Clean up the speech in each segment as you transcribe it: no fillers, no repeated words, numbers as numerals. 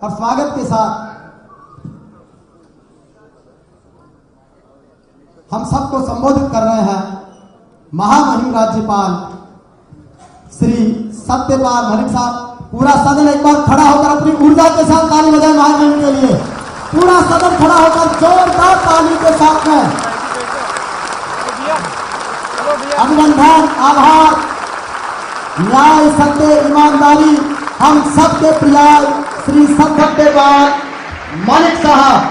और स्वागत के साथ हम सबको संबोधित कर रहे हैं महामहिम राज्यपाल श्री सत्यपाल मलिक साहब। पूरा सदन एक बार खड़ा होकर अपनी ऊर्जा के साथ ताली बजाए महामहिम के लिए। पूरा सदन खड़ा होकर जोरदार ताली के साथ में अभिनंदन, आभार, न्याय, सत्य, ईमानदारी हम सबके प्रिय श्री सत्यपाल मलिक साहब।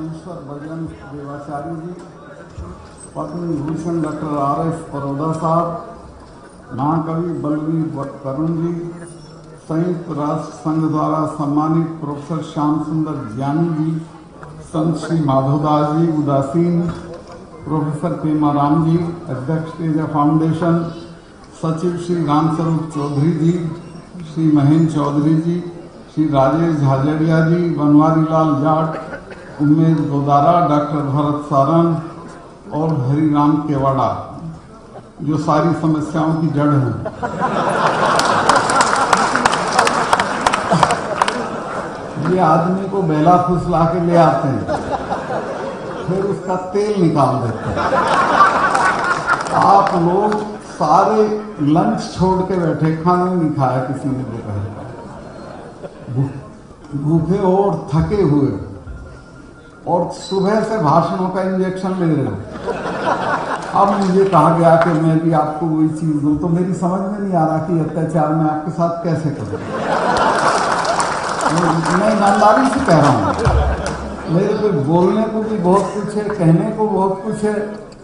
ईश्वर बजरंग देवाचार्य जी, पद्म भूषण डॉक्टर R.S. परोदा साहब, महाकवि बलवीर करुण जी, संयुक्त राष्ट्र संघ द्वारा सम्मानित प्रोफेसर श्याम सुंदर ज्ञानी जी, संत श्री माधवदास जी उदासीन, प्रोफेसर पेमाराम जी, अध्यक्ष तेजा फाउंडेशन, सचिव श्री रामस्वरूप चौधरी जी, श्री महेंद्र चौधरी जी, श्री राजेश झाझड़िया जी, बनवारी लाल जाट, उमेद गोदारा, डॉक्टर भरत सारन और हरिराम केवाड़ा, जो सारी समस्याओं की जड़ है। ये आदमी को बेला फुसला के ले आते हैं, फिर उसका तेल निकाल देते हैं। आप लोग सारे लंच छोड़ के बैठे, खाना नहीं खाया किसी ने दोपहर का, भूखे और थके हुए, और सुबह से भाषणों का इंजेक्शन ले रहे हो। अब मुझे कहा गया कि मैं भी आपको वही चीज दूं, तो मेरी समझ में नहीं आ रहा कि अत्याचार मैं आपके साथ कैसे करूं। मैं ईमानदारी से कह रहा हूं, मेरे पे बोलने को भी बहुत कुछ है, कहने को बहुत कुछ है,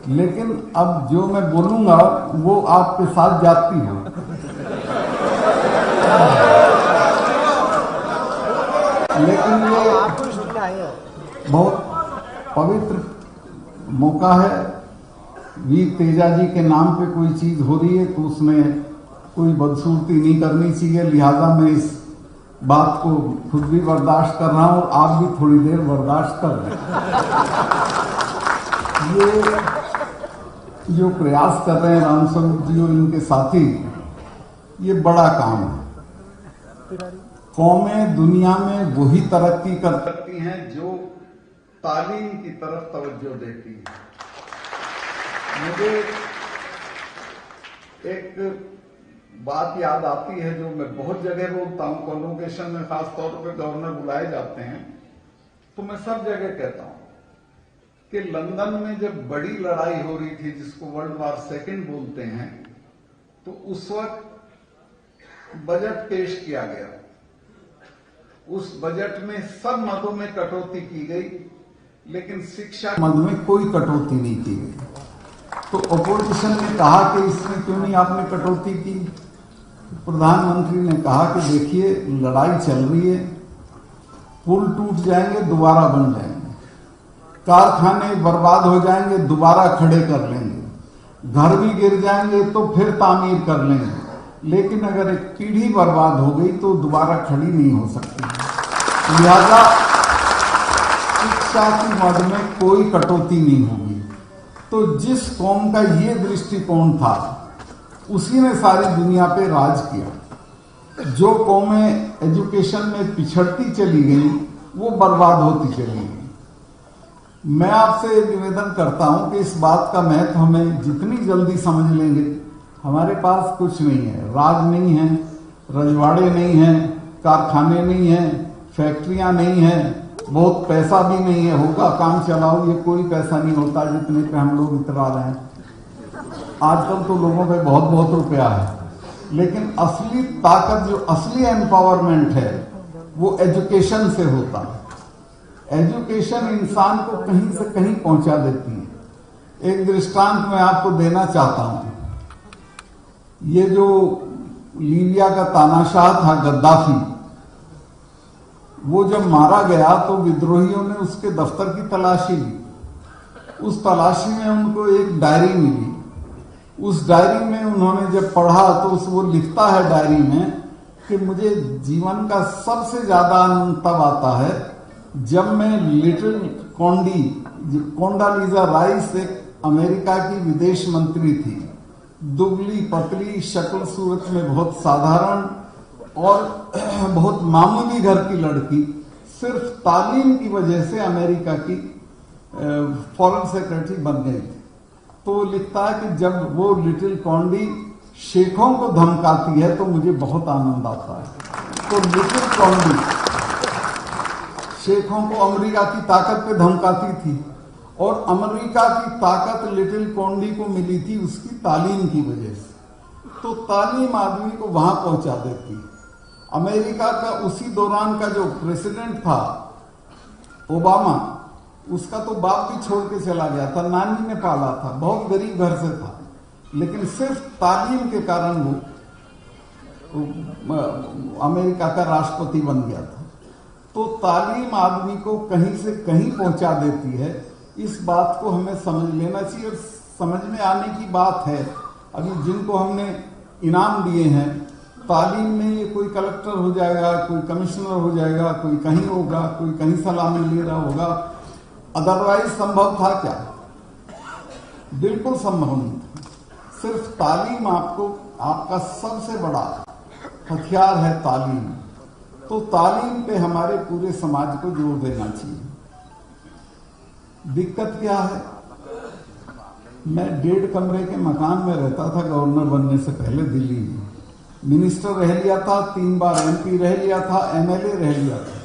लेकिन अब जो मैं बोलूंगा वो आपके साथ जाती हो। लेकिन ये बहुत पवित्र मौका है। वीर तेजा जी के नाम पे कोई चीज हो रही है तो उसमें कोई बदसूरती नहीं करनी चाहिए, लिहाजा मैं इस बात को खुद भी बर्दाश्त कर रहा हूं और आप भी थोड़ी देर बर्दाश्त कर रहे हैं। ये जो प्रयास कर रहे हैं रामस्वरूप जी और इनके साथी, ये बड़ा काम है। कौमें दुनिया में वही तरक्की कर सकती हैं जो तालीम की तरफ तवज्जो देती है। मुझे एक बात याद आती है जो मैं बहुत जगह बोलता हूं, कॉन्वोकेशन में खासतौर पर गवर्नर बुलाए जाते हैं तो मैं सब जगह कहता हूं कि लंदन में जब बड़ी लड़ाई हो रही थी जिसको वर्ल्ड वॉर सेकेंड बोलते हैं, तो उस वक्त बजट पेश किया गया। उस बजट में सब मदों में कटौती की गई, लेकिन शिक्षा मद में कोई कटौती नहीं की गई। तो अपोजिशन ने कहा कि इसमें क्यों नहीं आपने कटौती की। प्रधानमंत्री ने कहा कि देखिए लड़ाई चल रही है, पुल टूट जाएंगे दोबारा बन जाएंगे, कारखाने बर्बाद हो जाएंगे दोबारा खड़े कर लेंगे, घर भी गिर जाएंगे तो फिर तामीर कर लेंगे, लेकिन अगर एक पीढ़ी बर्बाद हो गई तो दोबारा खड़ी नहीं हो सकती। लिहाजा शिक्षा की मद में कोई कटौती नहीं होगी। तो जिस कौम का ये दृष्टिकोण था उसी ने सारी दुनिया पे राज किया। जो कौमें एजुकेशन में पिछड़ती चली गई वो बर्बाद होती चली गई। मैं आपसे निवेदन करता हूं कि इस बात का महत्व हमें जितनी जल्दी समझ लेंगे, हमारे पास कुछ नहीं है, राज नहीं है, रजवाड़े नहीं है, कारखाने नहीं है, फैक्ट्रियां नहीं है, बहुत पैसा भी नहीं है, होगा काम चलाओ, ये कोई पैसा नहीं होता जितने पे हम लोग इतरा रहे हैं। आजकल तो लोगों पे बहुत बहुत रुपया है, लेकिन असली ताकत, जो असली एम्पावरमेंट है वो एजुकेशन से होता है। एजुकेशन इंसान को कहीं से कहीं पहुंचा देती है। एक दृष्टांत मैं आपको देना चाहता हूं। ये जो लीबिया का तानाशाह था गद्दाफी, वो जब मारा गया तो विद्रोहियों ने उसके दफ्तर की तलाशी ली। उस तलाशी में उनको एक डायरी मिली। उस डायरी में उन्होंने जब पढ़ा तो वो लिखता है डायरी में कि मुझे जीवन का सबसे ज्यादा आनंद तब आता है जब मैं लिटिल कोंडालीजा राइस एक अमेरिका की विदेश मंत्री थी, दुबली पतली, शक्ल सूरत में बहुत साधारण और बहुत मामूली घर की लड़की, सिर्फ तालीम की वजह से अमेरिका की फॉरेन सेक्रेटरी बन गई थी। तो लिखता है कि जब वो लिटिल कॉन्डी शेखों को धमकाती है तो मुझे बहुत आनंद आता है। तो लिटिल कॉन्डी शेखों को अमेरिका की ताकत पे धमकाती थी और अमेरिका की ताकत लिटिल कॉन्डी को मिली थी उसकी तालीम की वजह से। तो तालीम आदमी को वहां पहुंचा देती है। अमेरिका का उसी दौरान का जो प्रेसिडेंट था ओबामा, उसका तो बाप भी छोड़ के चला गया था, नानी ने पाला था, बहुत गरीब घर से था, लेकिन सिर्फ तालीम के कारण वो अमेरिका का राष्ट्रपति बन गया था। तो तालीम आदमी को कहीं से कहीं पहुंचा देती है। इस बात को हमें समझ लेना चाहिए और समझ में आने की बात है। अभी जिनको हमने इनाम दिए हैं, तालीम में ये कोई कलेक्टर हो जाएगा, कोई कमिश्नर हो जाएगा, कोई कहीं होगा, कोई कहीं सलामी ले रहा होगा। अदरवाइज संभव था क्या? बिल्कुल संभव नहीं था। सिर्फ तालीम आपका सबसे बड़ा हथियार है तालीम। तो तालीम पे हमारे पूरे समाज को जोर देना चाहिए। दिक्कत क्या है? मैं 1.5 कमरे के मकान में रहता था गवर्नर बनने से पहले दिल्ली में। मिनिस्टर रह लिया था, 3 बार MP रह लिया था, MLA रह लिया था,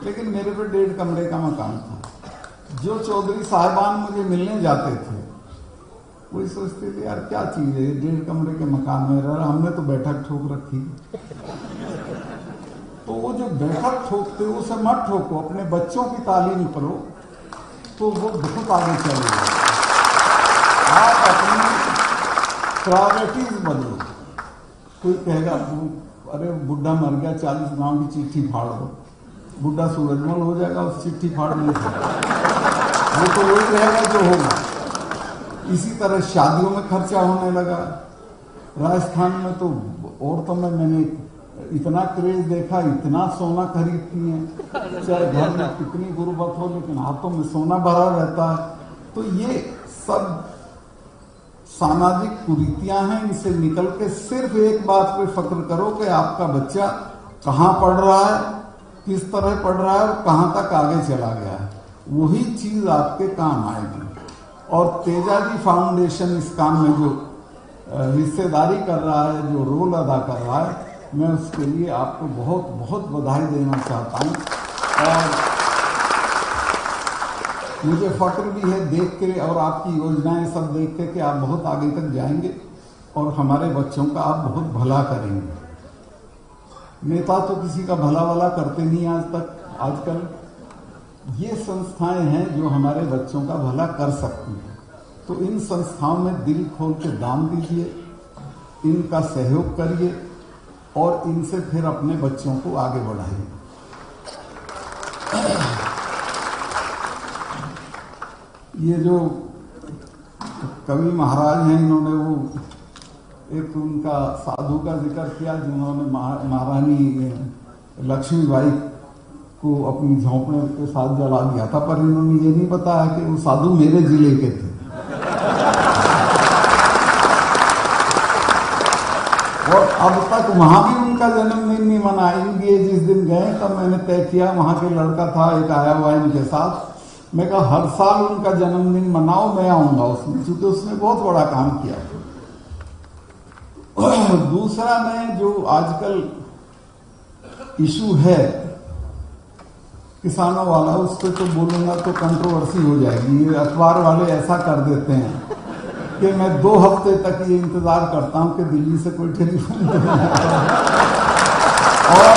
लेकिन मेरे पे 1.5 कमरे का मकान था। जो चौधरी साहिबान मुझे मिलने जाते थे वही सोचते थे यार क्या चीज है, 1.5 कमरे के मकान में रह रहा, हमने तो बैठक ठोक रखी। तो वो जो बैठक ठोकते हो उसे मत ठोको, अपने बच्चों की तालीम करो तो वो बहुत आगे चलेगा। आप अपनी प्रायोरिटीज बदलो। कोई कहेगा अरे बुढ़ा मर गया, 40 गांव की चिट्ठी फाड़ दो, बुढ़ा सूरजमल हो जाएगा उस चिट्ठी फाड़ने से। वो तो वही रहेगा जो होगा। इसी तरह शादियों में खर्चा होने लगा। राजस्थान में तो औरतों में मैंने इतना क्रेज देखा, इतना सोना खरीदती हैं, चाहे घर में कितनी गुर्बत हो लेकिन हाथों में सोना भरा रहता है। तो ये सब सामाजिक कुरीतियां हैं। इनसे निकल के सिर्फ एक बात पे फक्र करो कि आपका बच्चा कहाँ पढ़ रहा है, किस तरह पढ़ रहा है और कहाँ तक आगे चला गया है। वही चीज आपके काम आएगी। और तेजाजी फाउंडेशन इस काम में जो हिस्सेदारी कर रहा है, जो रोल अदा कर रहा है, मैं उसके लिए आपको बहुत बहुत बधाई देना चाहता हूँ। और मुझे फक्र भी है देख के और आपकी योजनाएं सब देख के कि आप बहुत आगे तक जाएंगे और हमारे बच्चों का आप बहुत भला करेंगे। नेता तो किसी का भला भला करते नहीं आज तक। आजकल ये संस्थाएं हैं जो हमारे बच्चों का भला कर सकती हैं। तो इन संस्थाओं में दिल खोल के दान दीजिए, इनका सहयोग करिए और इनसे फिर अपने बच्चों को आगे बढ़ाइए। ये जो कवि महाराज हैं, इन्होंने वो एक उनका साधु का जिक्र किया जिन्होंने महारानी लक्ष्मीबाई को अपनी झोंपड़े के साथ जला दिया था, पर इन्होंने ये नहीं बताया कि वो साधु मेरे जिले के थे। और अब तक वहां भी उनका जन्मदिन नहीं मनाएंगे। जिस दिन गए तब मैंने तय किया, वहां के लड़का था एक आया हुआ इनके साथ, मैं कहा हर साल उनका जन्मदिन मनाओ, मैं आऊंगा उसमें, क्योंकि उसने बहुत बड़ा काम किया। दूसरा, मैं जो आजकल इशू है किसानों वाला, उस पर तो बोलूंगा तो कंट्रोवर्सी हो जाएगी। ये अखबार वाले ऐसा कर देते हैं कि मैं 2 हफ्ते तक ये इंतजार करता हूं कि दिल्ली से कोई टेलीफोन और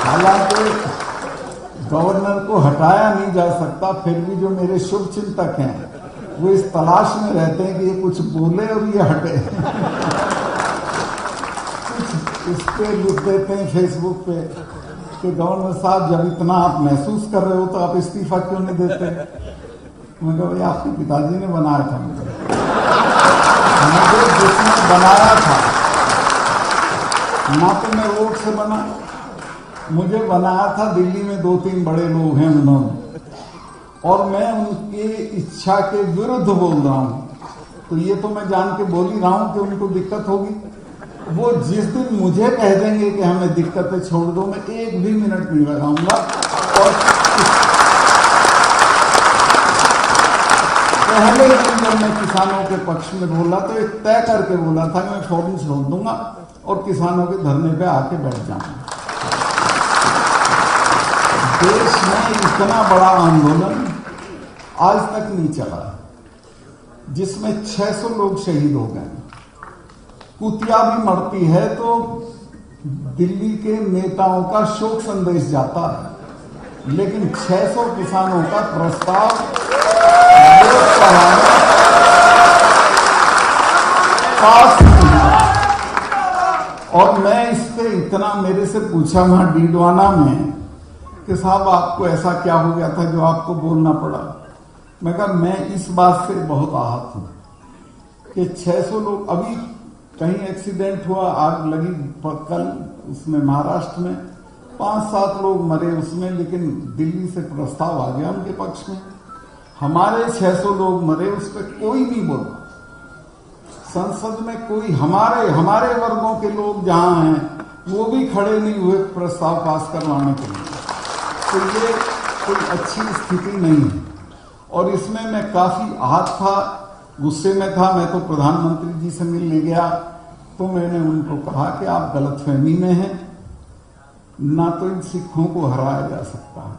हालांकि गवर्नर को हटाया नहीं जा सकता, फिर भी जो मेरे शुभ चिंतक हैं वो इस तलाश में रहते हैं कि ये कुछ बोले और ये हटे। कुछ इस पे लिख देते हैं फेसबुक पे कि गवर्नर साहब जब इतना आप महसूस कर रहे हो तो आप इस्तीफा क्यों नहीं देते। मैं कहा भाई आपके पिताजी ने बनाया था, मुझे जिसने बनाया था ना तो मैं वोट से बना मुझे बनाया था दिल्ली में 2-3 बड़े लोग हैं उन्होंने, और मैं उनके इच्छा के विरुद्ध बोल रहा हूं, तो ये तो मैं जान के बोल ही रहा हूं कि उनको दिक्कत होगी। वो जिस दिन मुझे कह देंगे कि हमें दिक्कतें छोड़ दो, मैं 1 भी मिनट नहीं लगाऊंगा। और पहले दिन जब मैं किसानों के पक्ष में बोला तो एक तय करके बोला था कि मैं फौरन छोड़ दूंगा और किसानों के धरने पे आके बैठ जाऊंगा। देश में इतना बड़ा आंदोलन आज तक नहीं चला जिसमें 600 लोग शहीद हो गए। कुतिया भी मरती है तो दिल्ली के नेताओं का शोक संदेश जाता है, लेकिन 600 किसानों का प्रस्ताव पास नहीं हुआ। और मैं इस पे इतना, मेरे से पूछा वहां डीडवाना में कि साहब आपको ऐसा क्या हो गया था जो आपको बोलना पड़ा। मैं कहा मैं इस बात से बहुत आहत हूं कि 600 लोग, अभी कहीं एक्सीडेंट हुआ, आग लगी कल उसमें महाराष्ट्र में, 5-7 लोग मरे उसमें, लेकिन दिल्ली से प्रस्ताव आ गया उनके पक्ष में। हमारे 600 लोग मरे, उस पर कोई नहीं बोला। संसद में कोई हमारे वर्गों के लोग जहां हैं वो भी खड़े नहीं हुए प्रस्ताव पास करवाने के लिए। तो ये कोई अच्छी स्थिति नहीं है और इसमें मैं काफी आहत था, गुस्से में था। मैं तो प्रधानमंत्री जी से मिलने गया तो मैंने उनको कहा कि आप गलतफहमी में हैं, ना तो इन सिखों को हराया जा सकता है।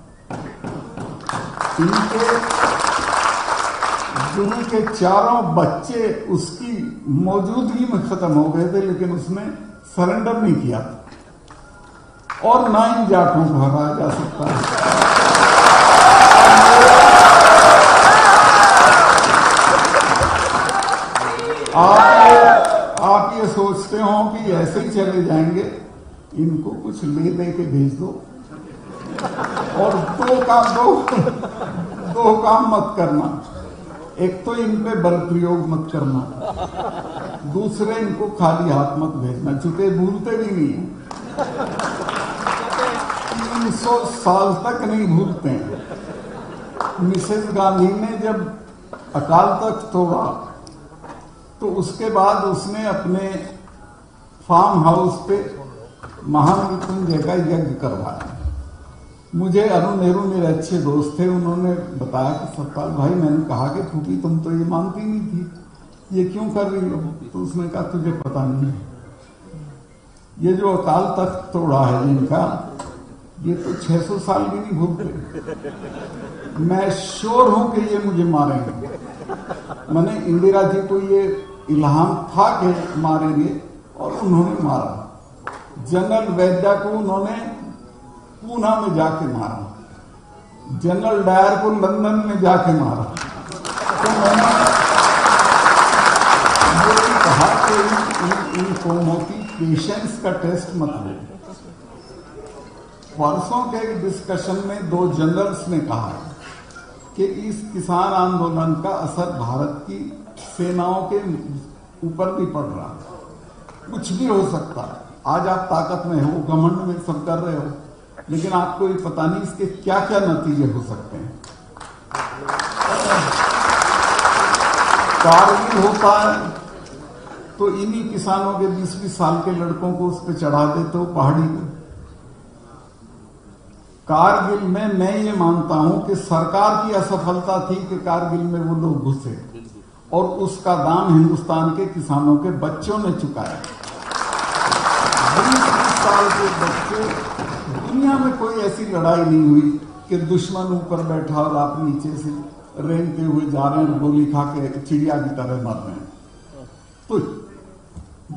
इनके गुरु के 4 बच्चे उसकी मौजूदगी में खत्म हो गए थे, लेकिन उसने सरेंडर नहीं किया था। और ना इन जाटों को हराया जा सकता है। आप ये सोचते हो कि ऐसे ही चले जाएंगे, इनको कुछ ले दे के भेज दो और दो काम मत करना। एक तो इन पे बल प्रयोग मत करना, दूसरे इनको खाली हाथ मत भेजना। चुके भूलते भी नहीं है, 300 साल तक नहीं भूलते हैं। मिसेस गांधी ने जब अकाल तख्त तोड़ा तो उसके बाद उसने अपने फार्म हाउस पे महामृत्युंजय का यज्ञ करवाया। मुझे अरुण नेहरू मेरे अच्छे दोस्त थे, उन्होंने बताया कि सतपाल भाई, मैंने कहा कि फूफी तुम तो ये मानती नहीं थी, ये क्यों कर रही हो? तो उसने कहा तुझे पता नहीं है, ये जो अकाल तख्त तोड़ा है इनका, ये तो 600 साल भी नहीं भूलते। मैं श्योर हूं कि ये मुझे मारेंगे। मैंने इंदिरा जी को ये इल्हाम था कि मारेंगे और उन्होंने मारा। जनरल वैद्या को उन्होंने पूना में जाके मारा, जनरल डायर को लंदन में जाके मारा। तो मैंने ये कहा कि इनको मोती पेशेंस का टेस्ट मत लो। परसों के एक डिस्कशन में 2 जनरल्स ने कहा कि इस किसान आंदोलन का असर भारत की सेनाओं के ऊपर भी पड़ रहा है। कुछ भी हो सकता है। आज आप ताकत में हो, घमंड में सब कर रहे हो, लेकिन आपको ये पता नहीं इसके क्या क्या नतीजे हो सकते हैं। कारगिल होता है तो इन्हीं किसानों के 20-20 साल के लड़कों को उस पर चढ़ा देते हो पहाड़ी पे। कारगिल में मैं ये मानता हूं कि सरकार की असफलता थी कि कारगिल में वो लोग घुसे और उसका दाम हिंदुस्तान के किसानों के बच्चों ने चुकाया। 20 साल के बच्चे, दुनिया में कोई ऐसी लड़ाई नहीं हुई कि दुश्मन ऊपर बैठा और आप नीचे से रेंगते हुए जा रहे हैं, गोली खा के चिड़िया की तरह मर रहे हैं। तो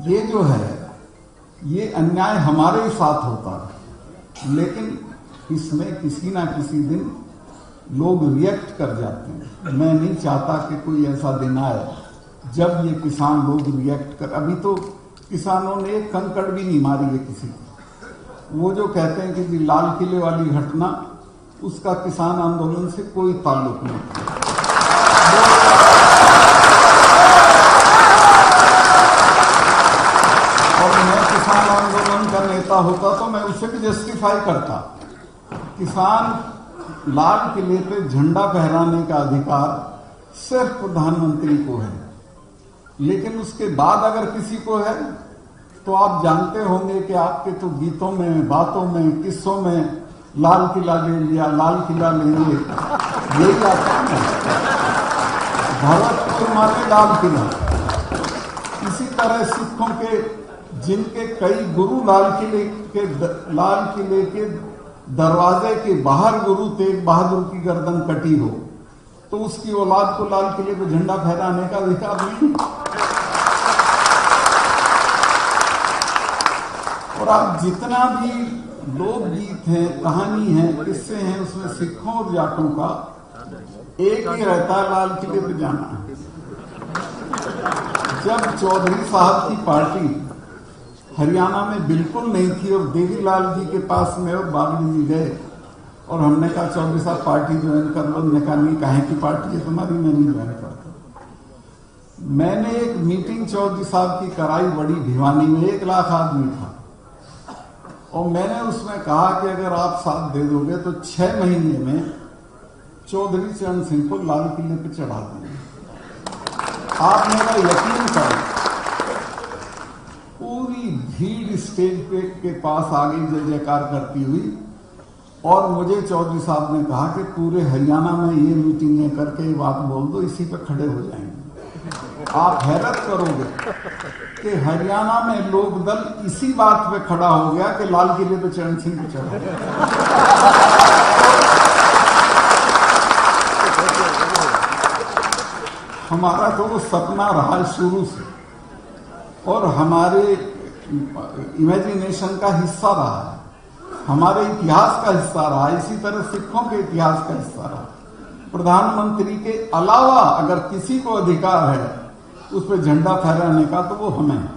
ये जो है, ये अन्याय हमारे ही साथ होता है, लेकिन इसमें किसी ना किसी दिन लोग रिएक्ट कर जाते हैं। मैं नहीं चाहता कि कोई ऐसा दिन आए जब ये किसान लोग रिएक्ट कर। अभी तो किसानों ने एक कंकड़ भी नहीं मारी है किसी को। वो जो कहते हैं कि जी लाल किले वाली घटना, उसका किसान आंदोलन से कोई ताल्लुक नहीं। और मैं किसान आंदोलन का नेता होता तो मैं उसे भी जस्टिफाई करता। किसान लाल किले पे झंडा फहराने का अधिकार सिर्फ प्रधानमंत्री को है, लेकिन उसके बाद अगर किसी को है तो आप जानते होंगे कि आपके तो गीतों में, बातों में, किस्सों में लाल किला ले लिया, लाल किला लेंगे, यही आता है। भरतपुर माने लाल किला। इसी तरह सिखों के जिनके कई गुरु लाल किले के दरवाजे के बाहर गुरु तेग बहादुर की गर्दन कटी हो तो उसकी औलाद को लाल किले पे झंडा फहराने का अधिकार नहीं। और आप जितना भी लोकगीत है, कहानी है, किस्से हैं, उसमें सिखों और जाटों का एक ही रहता है, लाल किले पे जाना। जब चौधरी साहब की पार्टी हरियाणा में बिल्कुल नहीं थी और देवीलाल जी के पास में और बाबरी जी गए और हमने कहा चौधरी साहब पार्टी ज्वाइन कर लो, उन्होंने कहा नहीं, काहे की पार्टी है तुम्हारी, मैं नहीं ज्वाइन करता। मैंने एक मीटिंग चौधरी साहब की कराई बड़ी भिवानी में, 1 लाख आदमी था, और मैंने उसमें कहा कि अगर आप साथ दे दोगे तो 6 महीने में चौधरी चरण सिंह को लाल किले पे चढ़ा देंगे। आप मेरा यकीन करें, पूरी भीड़ स्टेज पे के पास आ गई जय जयकार करती हुई, और मुझे चौधरी साहब ने कहा कि पूरे हरियाणा में ये मीटिंगें करके ये बात बोल दो, इसी पे खड़े हो जाएंगे। आप हैरत करोगे कि हरियाणा में लोक दल इसी बात पे खड़ा हो गया कि लाल किले पे चरण सिंह को चढ़ा। हमारा तो वो सपना रहा शुरू से और हमारे इमेजिनेशन का हिस्सा रहा है, हमारे इतिहास का हिस्सा रहा। इसी तरह सिखों के इतिहास का हिस्सा रहा। प्रधानमंत्री के अलावा अगर किसी को अधिकार है उस पर झंडा फहराने का तो वो हमें है।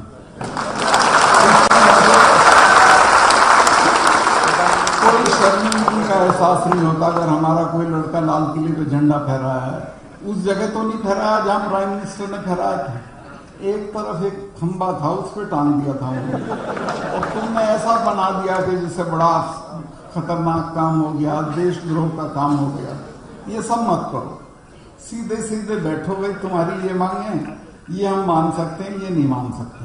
कोई शर्मिंदगी का एहसास नहीं होता अगर हमारा कोई लड़का लाल किले पे झंडा फहराया है। उस जगह तो नहीं फहराया जहां प्राइम मिनिस्टर ने फहराया था, एक तरफ एक खंबा था उस पर टांग दिया था और तुमने ऐसा बना दिया कि जिससे बड़ा खतरनाक काम हो गया, देशद्रोह का काम हो गया। ये सब मत करो, सीधे सीधे बैठो, भाई तुम्हारी ये मांगे, ये हम मान सकते हैं, ये नहीं मान सकते।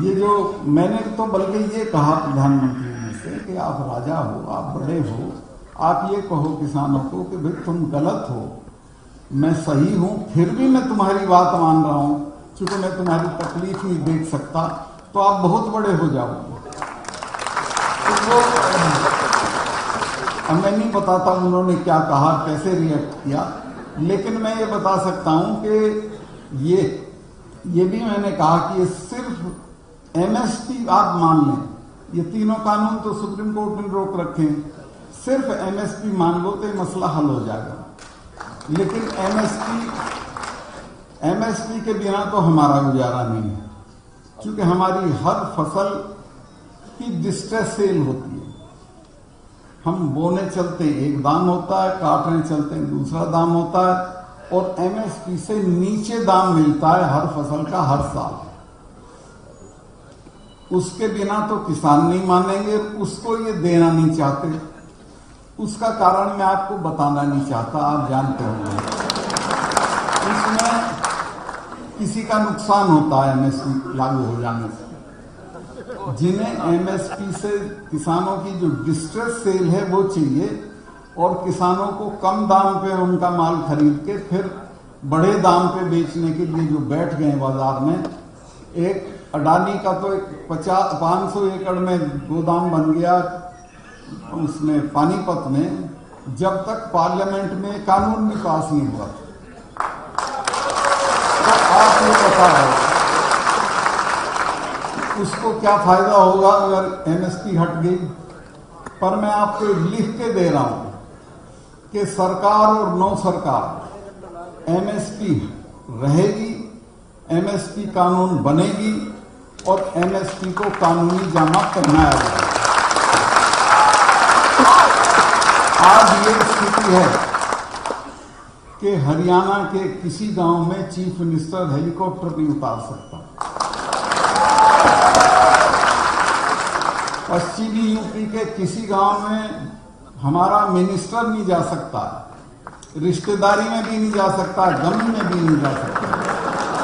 ये जो मैंने तो बल्कि ये कहा प्रधानमंत्री जी से कि आप राजा हो, आप बड़े हो, आप ये कहो किसानों को कि भाई तुम गलत हो, मैं सही हूं, फिर भी मैं तुम्हारी बात मान रहा हूं, क्योंकि मैं तुम्हारी तकलीफ नहीं देख सकता, तो आप बहुत बड़े हो जाओगे। तो अब मैं नहीं बताता उन्होंने क्या कहा, कैसे रिएक्ट किया, लेकिन मैं ये बता सकता हूं कि ये भी मैंने कहा कि ये सिर्फ एमएसपी आप मान लें, ये तीनों कानून तो सुप्रीम कोर्ट ने रोक रखे हैं, सिर्फ एमएसपी मान लो तो ये मसला हल हो जाएगा। लेकिन एमएसपी के बिना तो हमारा गुजारा नहीं है, क्योंकि हमारी हर फसल की डिस्ट्रेस सेल होती है। हम बोने चलते एक दाम होता है, काटने चलते दूसरा दाम होता है, और एमएसपी से नीचे दाम मिलता है हर फसल का हर साल। उसके बिना तो किसान नहीं मानेंगे, उसको ये देना नहीं चाहते। उसका कारण मैं आपको बताना नहीं चाहता, आप जानते होंगे। इसमें किसी का नुकसान होता है एमएसपी लागू हो जाने से। जिन्हें एमएसपी से किसानों की जो डिस्ट्रेस सेल है वो चाहिए, और किसानों को कम दाम पे उनका माल खरीद के फिर बड़े दाम पे बेचने के लिए जो बैठ गए बाजार में। एक अडानी का तो 500 एकड़ में गोदाम बन गया उसमें पानीपत में, जब तक पार्लियामेंट में कानून भी पास नहीं हुआ। तो आप ये बताओ उसको क्या फायदा होगा अगर एमएसपी हट गई। पर मैं आपको लिख के दे रहा हूं कि सरकार और नौ सरकार एमएसपी रहेगी, एमएसपी कानून बनेगी और एमएसपी को कानूनी जामा पहनाया जाएगा। आज ये स्थिति है कि हरियाणा के किसी गांव में चीफ मिनिस्टर हेलीकॉप्टर नहीं उतार सकता। पश्चिमी यूपी के किसी गांव में हमारा मिनिस्टर नहीं जा सकता, रिश्तेदारी में भी नहीं जा सकता, गम में भी नहीं जा सकता।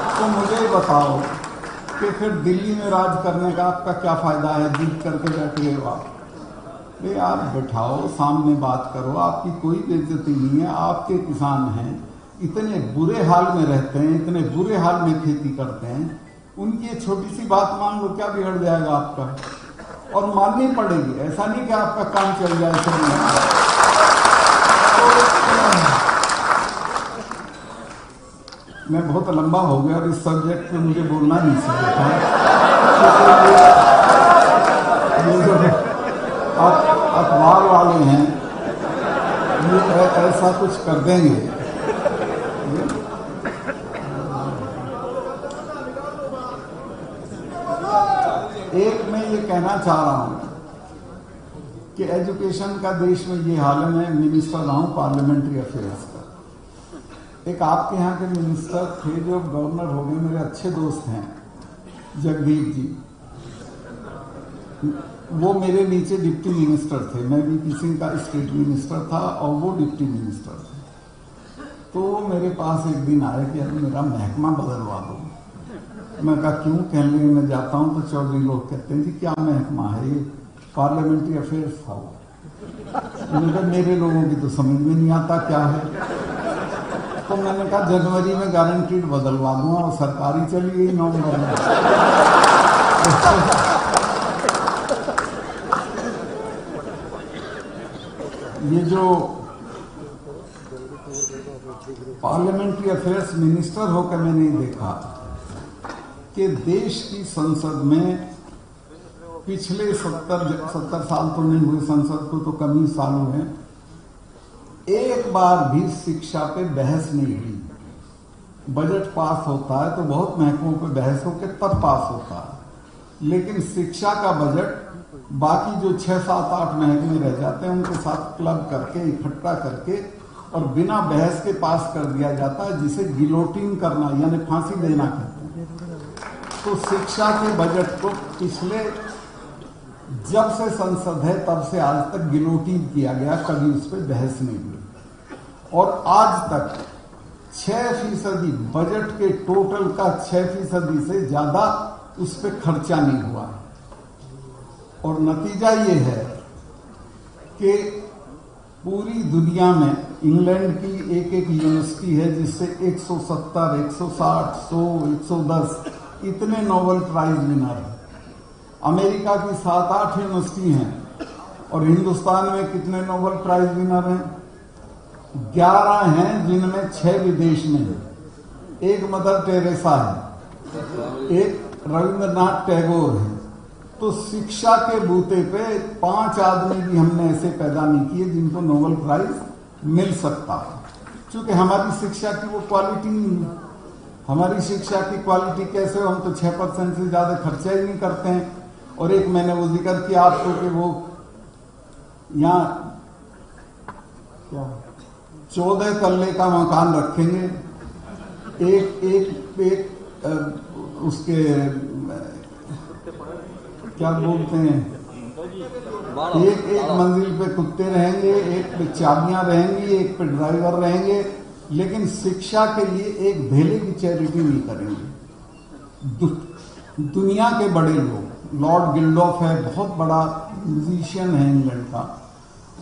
तो मुझे बताओ कि फिर दिल्ली में राज करने का आपका क्या फायदा है? जीत करके बैठे हो आप। भाई आप बैठाओ, सामने बात करो, आपकी कोई बेइज्जती नहीं है। आपके किसान हैं, इतने बुरे हाल में रहते हैं, इतने बुरे हाल में खेती करते हैं, उनकी ये छोटी सी बात मान लो, क्या बिगड़ जाएगा आपका? और माननी पड़ेगी, ऐसा नहीं कि आपका काम चल जाए। मैं बहुत लंबा हो गया और इस सब्जेक्ट पे मुझे बोलना नहीं चाहिए था। ये जो अखबार वाले हैं ये ऐसा कुछ कर देंगे। एक मैं ये कहना चाह रहा हूं कि एजुकेशन का देश में ये हाल है। मैं मिनिस्टर रहा हूं पार्लियामेंट्री अफेयर्स का। एक आपके यहाँ के मिनिस्टर थे जो गवर्नर हो गए, मेरे अच्छे दोस्त हैं, जगदीप जी। वो मेरे नीचे डिप्टी मिनिस्टर थे। मैं वीपी सिंह का स्टेट मिनिस्टर था और वो डिप्टी मिनिस्टर थे। तो वो मेरे पास एक दिन आए कि अरे मेरा महकमा बदलवा दो। मैं कहा क्यों? कहने लगे मैं जाता हूं तो चौधरी लोग कहते हैं कि क्या महकमा है ये? पार्लियामेंट्री अफेयर्स था वो। मैंने कहा मेरे लोगों की तो समझ में नहीं आता क्या है। तो मैंने कहा जनवरी में गारंटीड बदलवा दूंगा और सरकारी चली गई नवंबर में। ये जो पार्लियामेंट्री अफेयर्स मिनिस्टर होकर मैंने देखा कि देश की संसद में पिछले 70 साल तो नहीं हुए, संसद को तो कम ही साल हुए, एक बार भी शिक्षा पे बहस नहीं हुई। बजट पास होता है तो बहुत महकमों पे बहस होकर तब पास होता है, लेकिन शिक्षा का बजट बाकी जो 6, 7, 8 महकमे रह जाते हैं उनके साथ क्लब करके, इकट्ठा करके और बिना बहस के पास कर दिया जाता है, जिसे गिलोटिन करना यानी फांसी देना कहते हैं। तो शिक्षा के बजट को पिछले जब से संसद है तब से आज तक गिलोटिन किया गया, कभी उस पर बहस नहीं हुई। और आज तक 6% बजट के टोटल का 6% से ज्यादा उस पर खर्चा नहीं हुआ। और नतीजा ये है कि पूरी दुनिया में इंग्लैंड की एक यूनिवर्सिटी है जिससे 170, 160, 100, 110 इतने नोबेल प्राइज विनर है। अमेरिका की 7-8 यूनिवर्सिटी हैं और हिंदुस्तान में कितने नोबेल प्राइज विनर हैं? 11 हैं, जिनमें 6 विदेश में है। एक मदर टेरेसा है, एक रविंद्रनाथ टैगोर है। तो शिक्षा के बूते पे 5 आदमी भी हमने ऐसे पैदा नहीं किए जिनको नोबेल प्राइज मिल सकता है, क्योंकि हमारी शिक्षा की वो क्वालिटी नहीं है। हमारी शिक्षा की क्वालिटी कैसे हो? हम तो 6% से ज्यादा खर्चा ही नहीं करते हैं। और एक मैंने वो जिक्र किया आपको कि वो यहाँ क्या 14 तल्ले का मकान रखेंगे, एक उसके क्या बोलते हैं, एक मंजिल पे कुत्ते रहेंगे, एक पे चाबियां रहेंगी, एक पे ड्राइवर रहेंगे, लेकिन शिक्षा के लिए एक भेले की चैरिटी नहीं करेंगे। दुनिया के बड़े लोग, लॉर्ड गिल्डॉफ है, बहुत बड़ा म्यूजिशियन है इंग्लैंड का,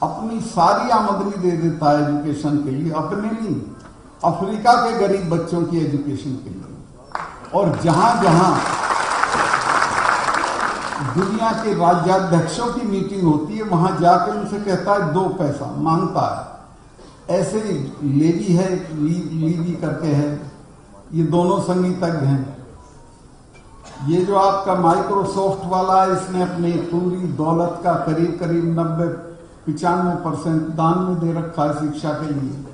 अपनी सारी आमदनी दे देता है एजुकेशन के लिए, अपने नहीं, अफ्रीका के गरीब बच्चों की एजुकेशन के लिए। और जहां जहां दुनिया के राज्याध्यक्षों की मीटिंग होती है वहां जाकर उनसे कहता है 2 पैसा मांगता है। ऐसे ही लेवी है, लीवी करके है, ये दोनों संगीतज्ञ हैं। ये जो आपका माइक्रोसॉफ्ट वाला है, इसने अपनी पूरी दौलत का करीब 90-95% दान में दे रखा है शिक्षा के लिए।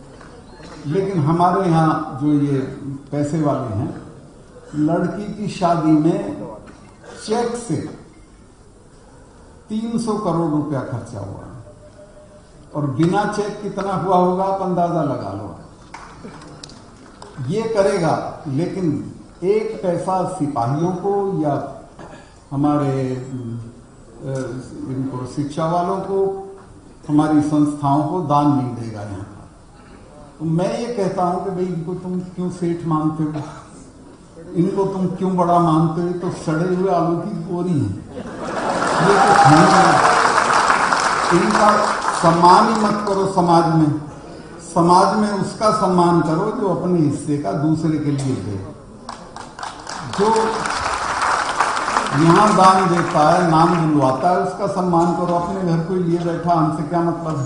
लेकिन हमारे यहाँ जो ये पैसे वाले हैं, लड़की की शादी में चेक से 300 करोड़ रुपया खर्चा हुआ, और बिना चेक कितना हुआ होगा आप अंदाजा लगा लो। ये करेगा, लेकिन 1 पैसा सिपाहियों को या हमारे इनको शिक्षा वालों को, हमारी संस्थाओं को दान नहीं देगा यहाँ का। तो मैं ये कहता हूं कि भाई इनको तुम क्यों सेठ मानते हो, इनको तुम क्यों बड़ा मानते हो, तो सड़े हुए आलू की बोरी है, ये कुछ नहीं। इनका सम्मान ही मत करो समाज में। समाज में उसका सम्मान करो जो अपने हिस्से का दूसरे के लिए दे। जो यहां दान देता है, नाम बुलवाता है, उसका सम्मान करो। अपने घर कोई लिए बैठा, हमसे क्या मतलब है।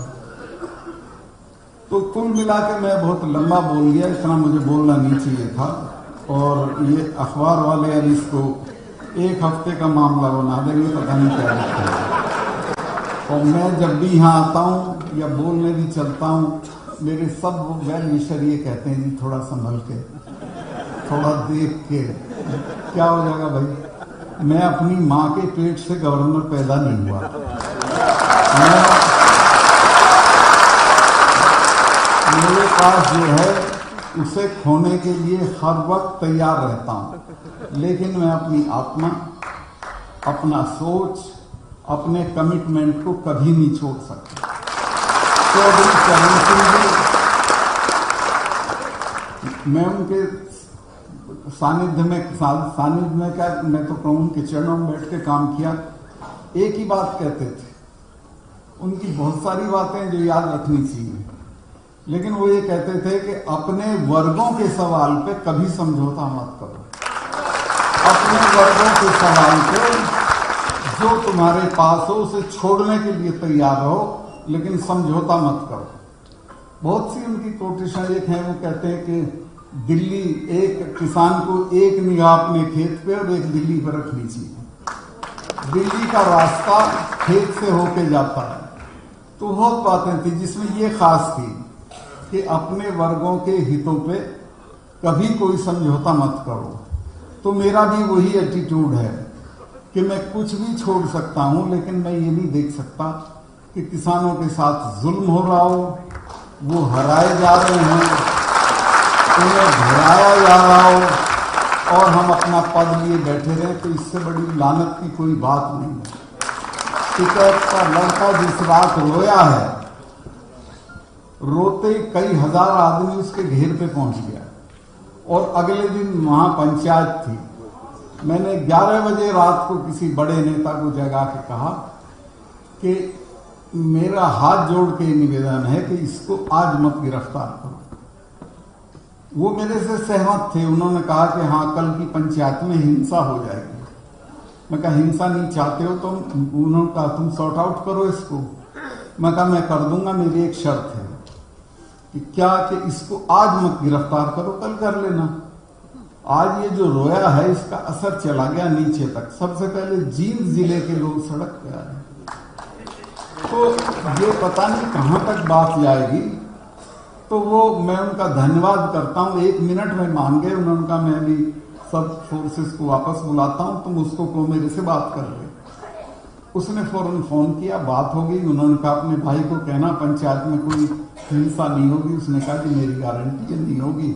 तो कुल मिला के मैं बहुत लंबा बोल गया, इतना मुझे बोलना नहीं चाहिए था। और ये अखबार वाले अब इसको एक हफ्ते का मामला बना देंगे, पता नहीं क्या लिखा है। और मैं जब भी यहाँ आता हूँ या बोलने भी चलता हूँ, मेरे सब वेल विशर ये कहते हैं जी थोड़ा संभल के, थोड़ा देख के, क्या हो जाएगा भाई। मैं अपनी माँ के पेट से गवर्नर पैदा नहीं हुआ। मेरे पास जो है उसे खोने के लिए हर वक्त तैयार रहता हूं, लेकिन मैं अपनी आत्मा, अपना सोच, अपने कमिटमेंट को कभी नहीं छोड़ सकता। चौधरी चरण सिंह जी, मैं उनके सानिध्य में क्या, मैं तो कहूं उनके चरणों में बैठ के काम किया। एक ही बात कहते थे, उनकी बहुत सारी बातें जो याद रखनी चाहिए, लेकिन वो ये कहते थे कि अपने वर्गों के सवाल पे कभी समझौता मत करो। अपने वर्गों के सवाल पे जो तुम्हारे पास हो उसे छोड़ने के लिए तैयार रहो, लेकिन समझौता मत करो। बहुत सी उनकी कोटेशन एक है, वो कहते हैं कि दिल्ली, एक किसान को एक निगाह अपने खेत पे और एक दिल्ली पर रखनी चाहिए। दिल्ली का रास्ता खेत से होके जाता है। तो बहुत बातें थी जिसमें ये खास थी कि अपने वर्गों के हितों पे कभी कोई समझौता मत करो। तो मेरा भी वही एटीट्यूड है कि मैं कुछ भी छोड़ सकता हूं, लेकिन मैं ये नहीं देख सकता कि किसानों के साथ जुल्म हो रहा हो, वो हराए जा रहे हैं, उन्हें घुराया जा रहा हो और हम अपना पद लिए बैठे रहे। तो इससे बड़ी लानत की कोई बात नहीं है। टिकैत का लड़का जिस रात रोया है, रोते कई हजार आदमी उसके घेर पे पहुंच गया। और अगले दिन वहां पंचायत थी। मैंने 11 बजे रात को किसी बड़े नेता को जगा के कहा कि मेरा हाथ जोड़ के निवेदन है कि इसको आज मत गिरफ्तार करो। वो मेरे से सहमत थे। उन्होंने कहा कि हाँ, कल की पंचायत में हिंसा हो जाएगी। मैं कहा हिंसा नहीं चाहते हो तो? उन्होंने कहा तुम सॉर्ट आउट करो इसको। मैं कहा मैं कर दूंगा, मेरी एक शर्त है कि क्या कि इसको आज मत गिरफ्तार करो, कल कर लेना। आज ये जो रोया है इसका असर चला गया नीचे तक। सबसे पहले जींद जिले के लोग सड़क पे आए। तो ये पता नहीं कहां तक बात जाएगी। तो वो मैं उनका धन्यवाद करता हूं। 1 मिनट में मान गए। उन्होंने कहा मैं भी सब फोर्सेस को वापस बुलाता हूं, तुम उसको को मेरे से बात कर ले। उसने फौरन फोन किया, बात हो गई। उन्होंने कहा अपने भाई को कहना पंचायत में कोई हिंसा नहीं होगी। उसने कहा कि मेरी गारंटी है नहीं होगी।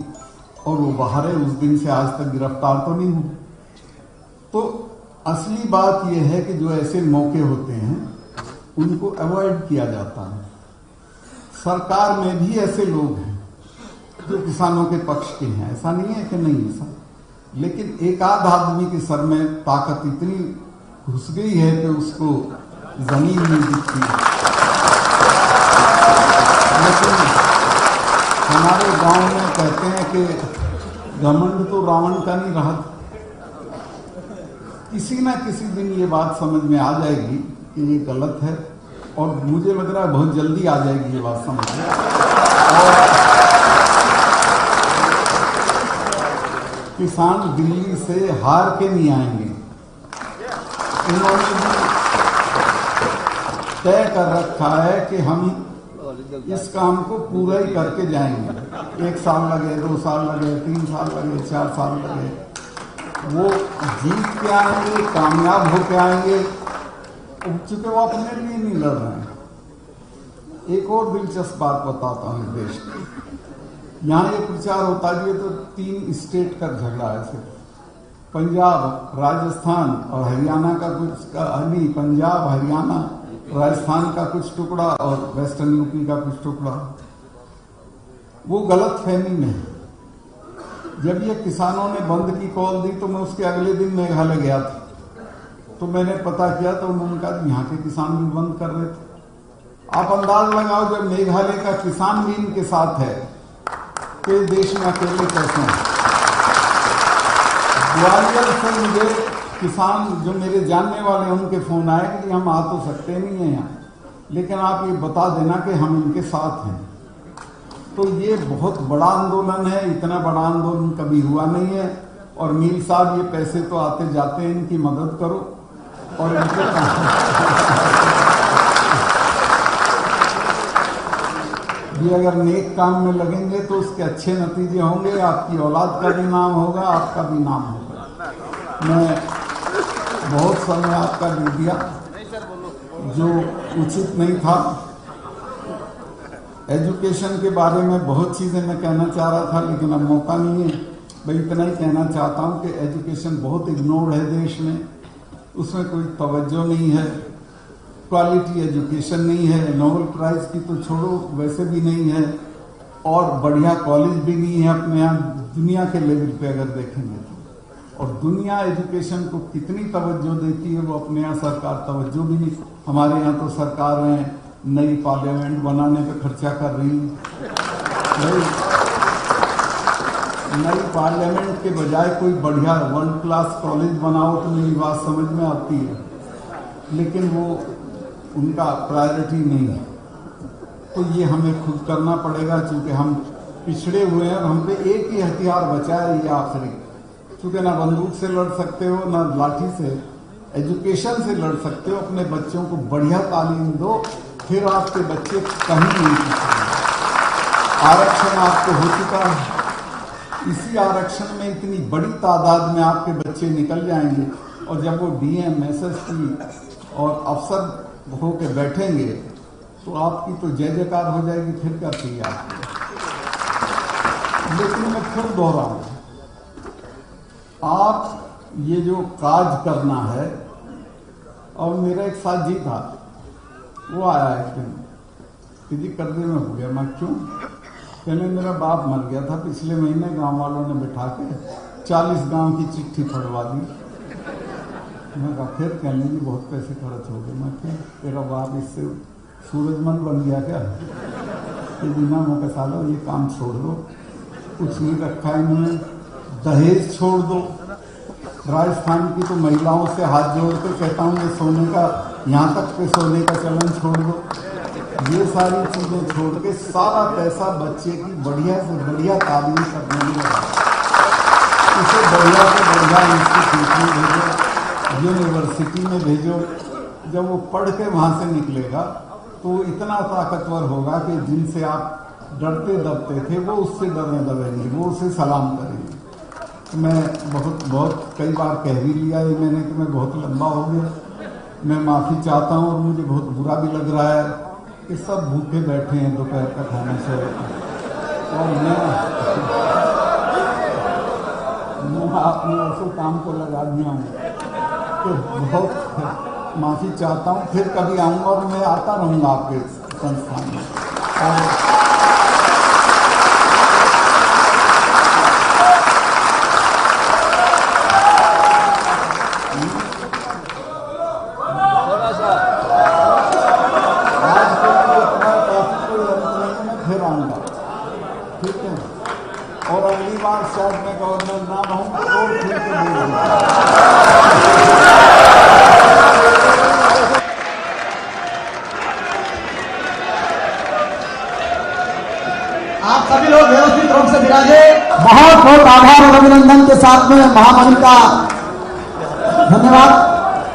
और वो बाहर है। उस दिन से आज तक गिरफ्तार तो नहीं हुआ। तो असली बात यह है कि जो ऐसे मौके होते हैं उनको अवॉइड किया जाता है। सरकार में भी ऐसे लोग हैं जो किसानों के पक्ष के हैं, ऐसा नहीं है कि नहीं ऐसा, लेकिन एक आध आदमी के सर में ताकत इतनी घुस गई है कि उसको जमीन नहीं दिखती। लेकिन हमारे गांव में कहते हैं कि घमंड तो रावण का नहीं रहा। किसी ना किसी दिन ये बात समझ में आ जाएगी कि ये गलत है, और मुझे लग रहा है बहुत जल्दी आ जाएगी ये बात समझ में। और किसान दिल्ली से हार के नहीं आएंगे। इन्होंने भी तय कर रखा है कि हम इस काम को पूरा ही करके जाएंगे। 1 साल लगे, 2 साल लगे, 3 साल लगे, 4 साल लगे, वो जीत के आएंगे, कामयाब होके आएंगे। चूंकि वो अपने लिए नहीं लड़ रहे हैं। एक और दिलचस्प बात बताता हूँ देश की। यहाँ ये प्रचार होता है तो 3 स्टेट का झगड़ा है सिर्फ। पंजाब, राजस्थान और हरियाणा का कुछ नहीं, पंजाब, हरियाणा, राजस्थान का कुछ टुकड़ा और वेस्टर्न यूपी का कुछ टुकड़ा, वो गलत फहमी में है। जब ये किसानों ने बंद की कॉल दी तो मैं उसके अगले दिन मेघालय गया था, तो मैंने पता किया तो उन्होंने कहा यहाँ के किसान भी बंद कर रहे थे। आप अंदाज लगाओ, जब मेघालय का किसान भी इनके साथ है तो देश में अकेले कैसे हैं। ग्वालियर से मुझे किसान जो मेरे जानने वाले हैं उनके फोन आए कि हम आ तो सकते नहीं हैं यहाँ, लेकिन आप ये बता देना कि हम इनके साथ हैं। तो ये बहुत बड़ा आंदोलन है, इतना बड़ा आंदोलन कभी हुआ नहीं है। और मील साहब, ये पैसे तो आते जाते हैं, इनकी मदद करो और इनके ये अगर नेक काम में लगेंगे तो उसके अच्छे नतीजे होंगे, आपकी औलाद का भी नाम होगा, आपका भी नाम होगा। मैं बहुत समय आपका दे दिया जो उचित नहीं था। एजुकेशन के बारे में बहुत चीज़ें मैं कहना चाह रहा था, लेकिन अब मौका नहीं है। मैं इतना ही कहना चाहता हूं कि एजुकेशन बहुत इग्नोर्ड है देश में, उसमें कोई तवज्जो नहीं है, क्वालिटी एजुकेशन नहीं है, नोबेल प्राइज की तो छोड़ो वैसे भी नहीं है, और बढ़िया कॉलेज भी नहीं है अपने यहाँ दुनिया के लेवल पे अगर देखेंगे तो। और दुनिया एजुकेशन को कितनी तवज्जो देती है वो अपने यहाँ सरकार तवज्जो भी नहीं। हमारे यहाँ तो सरकारें नई पार्लियामेंट बनाने पे खर्चा कर रही है। नई पार्लियामेंट के बजाय कोई बढ़िया वर्ल्ड क्लास कॉलेज बनाओ तो मेरी बात समझ में आती है, लेकिन वो उनका प्रायोरिटी नहीं है। तो ये हमें खुद करना पड़ेगा, क्योंकि हम पिछड़े हुए हैं और हम पे एक ही हथियार बचा है, ये आखिरी। क्योंकि ना बंदूक से लड़ सकते हो, ना लाठी से, एजुकेशन से लड़ सकते हो। अपने बच्चों को बढ़िया तालीम दो, फिर आपके बच्चे कहीं नहीं पीछे। आरक्षण आपको हो चुका है, इसी आरक्षण में इतनी बड़ी तादाद में आपके बच्चे निकल जाएंगे, और जब वो डीएम, एसएसपी और अफसर होके बैठेंगे तो आपकी तो जय जयकार हो जाएगी। फिर क्या चाहिए आपको। लेकिन मैं फिर दोहराऊं, आप ये जो काज करना है, और मेरा एक साथी था, वो आया एक दिन, किसी कर्जे में हो गया। मैं क्यों? कहने मेरा बाप मर गया था पिछले महीने, गांव वालों ने बिठा के 40 गांव की चिट्ठी फड़वा दी। मैं कहा फिर? कहने जी बहुत पैसे खर्च हो गए। मैं फिर तेरा बाप इससे सूरजमल बन गया क्या? कि बिना मौके सालो ये काम छोड़ दो, कुछ नहीं रखा है इन्होंने, दहेज छोड़ दो। राजस्थान की तो महिलाओं से हाथ जोड़ के कहता हूँ, ये सोने का, यहाँ तक के सोने का चलन छोड़ दो। ये सारी चीजें छोड़ के सारा पैसा बच्चे की बढ़िया से बढ़िया तालीम करने में लगा, उसे बढ़िया से बढ़िया इंस्टीट्यूट में भेजो, यूनिवर्सिटी में भेजो। जब वो पढ़ के वहाँ से निकलेगा तो इतना ताकतवर होगा कि जिनसे आप डरते दबते थे वो उससे डरने लगेंगे, वो उसे सलाम करेंगे। मैं बहुत कई बार कह भी लिया ये मैंने कि मैं बहुत लंबा हो गया, मैं माफ़ी चाहता हूँ। और मुझे बहुत बुरा भी लग रहा है कि सब भूखे बैठे हैं दोपहर का खाना से, और मैं अपने ऐसे काम को लगा दिया हूँ। तो बहुत माफ़ी चाहता हूँ। फिर कभी आऊँगा और मैं आता रहूँगा आपके संस्थान में। फिर आऊँगा, ठीक है? और अगली बार शायद मैं गवर्नर ना रहूँ और फिर आप सभी लोग व्यवस्थित रूप से विराजे। बहुत बहुत आभार और अभिनंदन के साथ में महामहिम का धन्यवाद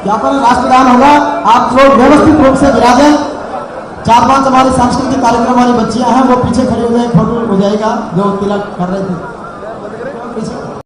ज्ञापन राष्ट्रगान होगा। आप लोग व्यवस्थित रूप से विराजे। 4-5 हमारी सांस्कृतिक कार्यक्रम वाली बच्चियां हैं, वो पीछे खड़ी हो गए, फोटो हो जाएगा जो तिलक कर रहे थे।